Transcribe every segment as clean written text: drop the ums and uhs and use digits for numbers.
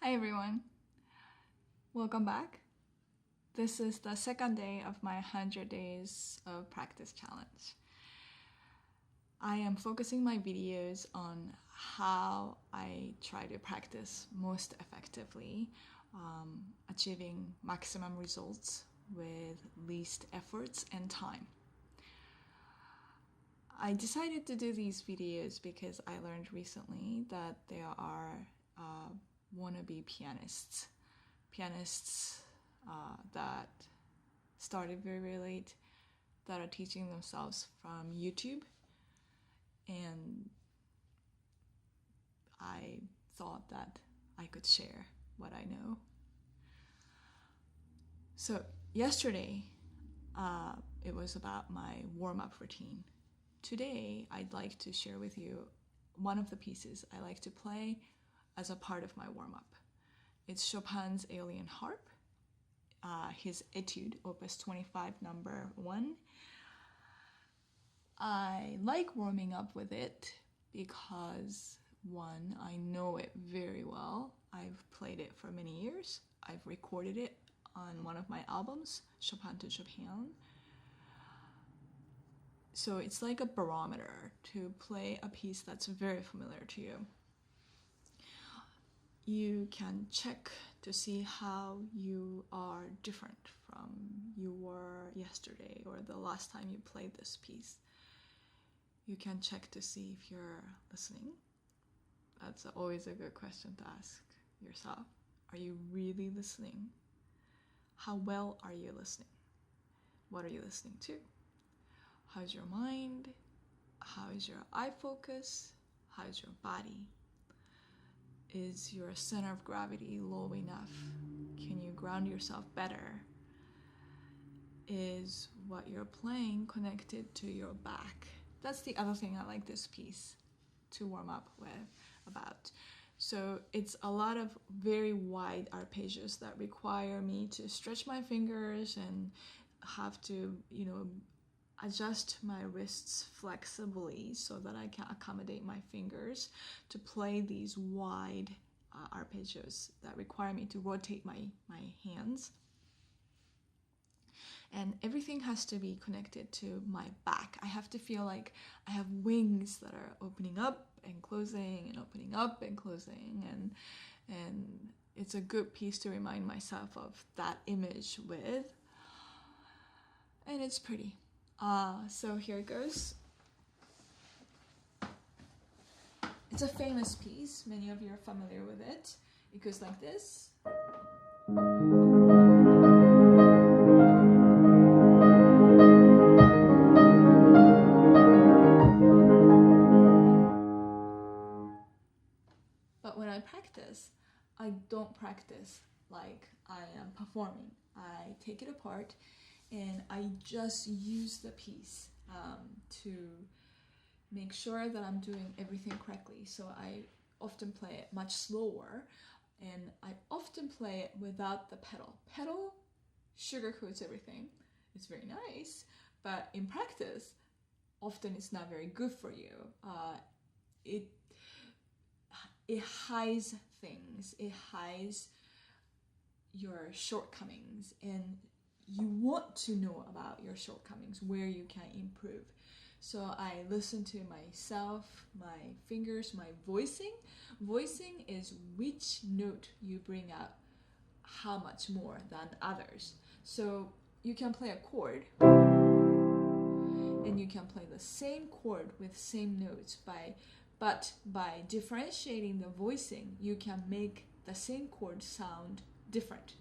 Hi everyone, welcome back. This is the second day of my 100 days of practice challenge. I am focusing my videos on how I try to practice most effectively, achieving maximum results with least efforts and time. I decided to do these videos because I learned recently that there are wannabe pianists that started very late, that are teaching themselves from YouTube, and I thought that I could share what I know. So yesterday, it was about my warm-up routine. Today, I'd like to share with you one of the pieces I like to play as a part of my warm-up. It's Chopin's Aeolian Harp, his Etude, Opus 25, number 1. I like warming up with it because, one, I know it very well. I've played it for many years. I've recorded it on one of my albums, Chopin to Chopin. So it's like a barometer to play a piece that's very familiar to you. You can check to see how you are different from you were yesterday or the last time you played this piece. You can check to see if you're listening. That's always a good question to ask yourself. Are you really listening? How well are you listening? What are you listening to? How's your mind? How is your eye focus? How's your body? Is your center of gravity low enough? Can you ground yourself better? Is what you're playing connected to your back? That's the other thing I like this piece to warm up with about. So it's a lot of very wide arpeggios that require me to stretch my fingers and have to, adjust my wrists flexibly so that I can accommodate my fingers to play these wide arpeggios that require me to rotate my hands. And everything has to be connected to my back. I have to feel like I have wings that are opening up and closing and opening up and closing, and it's a good piece to remind myself of that image with, and it's pretty. So here it goes. It's a famous piece. Many of you are familiar with it. It goes like this. But when I practice, I don't practice like I am performing. I take it apart and I just use the piece to make sure that I'm doing everything correctly. So I often play it much slower, and I often play it without the pedal. Pedal sugarcoats everything. It's very nice, but in practice, often it's not very good for you. It hides things. It hides your shortcomings, and you want to know about your shortcomings, where you can improve. So I listen to myself, my fingers, my voicing. Voicing is which note you bring out how much more than others. So you can play a chord, and you can play the same chord with same notes, but by differentiating the voicing, you can make the same chord sound different.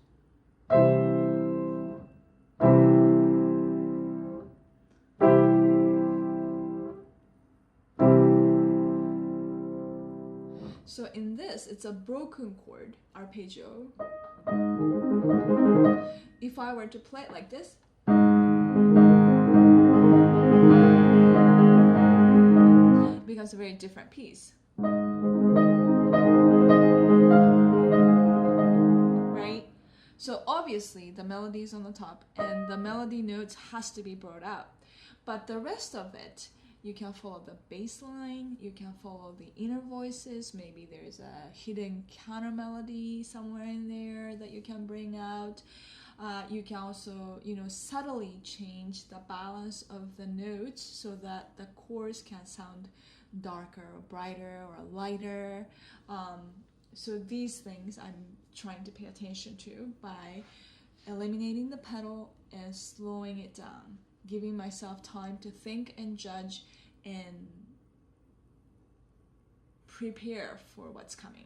So in this, it's a broken chord arpeggio. If I were to play it like this, it becomes a very different piece. Right? So obviously the melody is on the top and the melody notes has to be brought out. But the rest of it, You can follow the bass line, you can follow the inner voices, maybe there's a hidden counter melody somewhere in there that you can bring out. You can also, subtly change the balance of the notes so that the chords can sound darker or brighter or lighter. So these things I'm trying to pay attention to by eliminating the pedal and slowing it down, giving myself time to think and judge and prepare for what's coming.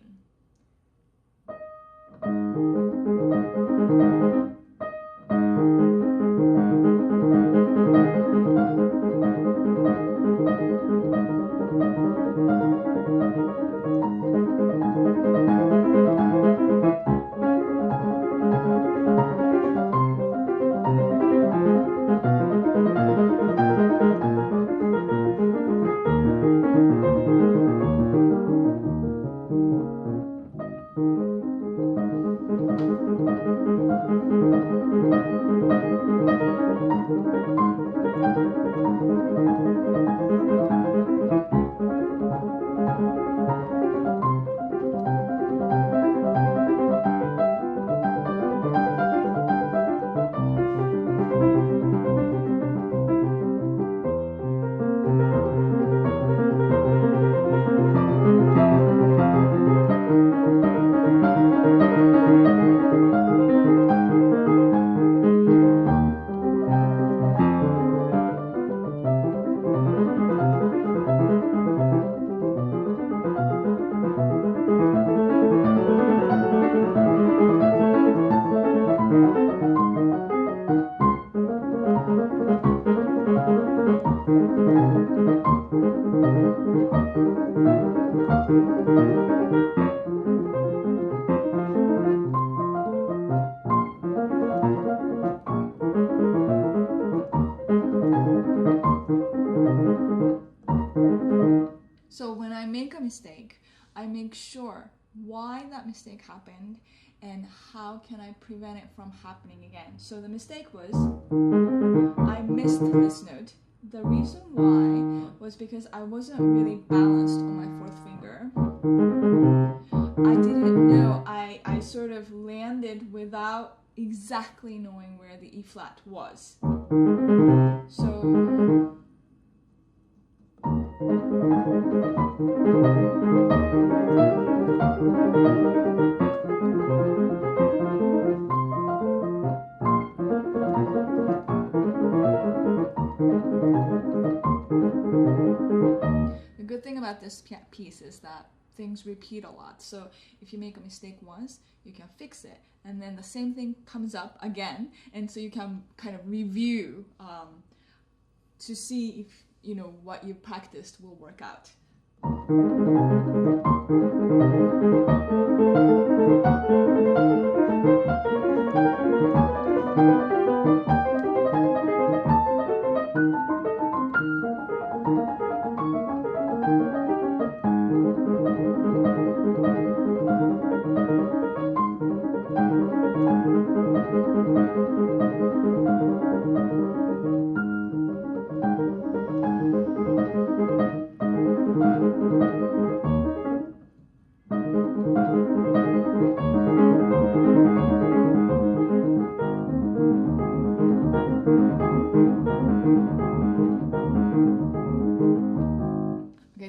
So when I make a mistake, I make sure why that mistake happened and how can I prevent it from happening again. So the mistake was I missed this note. The reason why was because I wasn't really balanced on my fourth finger. I didn't know, I sort of landed without exactly knowing where the E flat was. So the good thing about this piece is that things repeat a lot. So if you make a mistake once, you can fix it. And then the same thing comes up again. And so you can kind of review to see if, what you practiced will work out.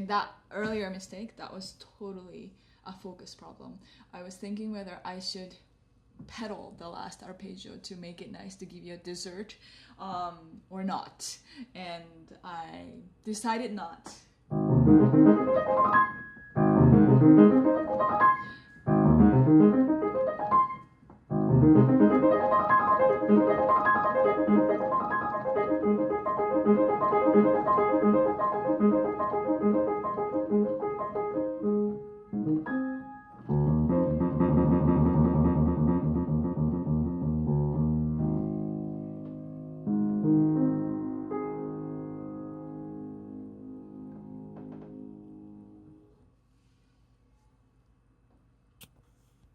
That earlier mistake, that was totally a focus problem. I was thinking whether I should pedal the last arpeggio to make it nice to give you a dessert or not, and I decided not.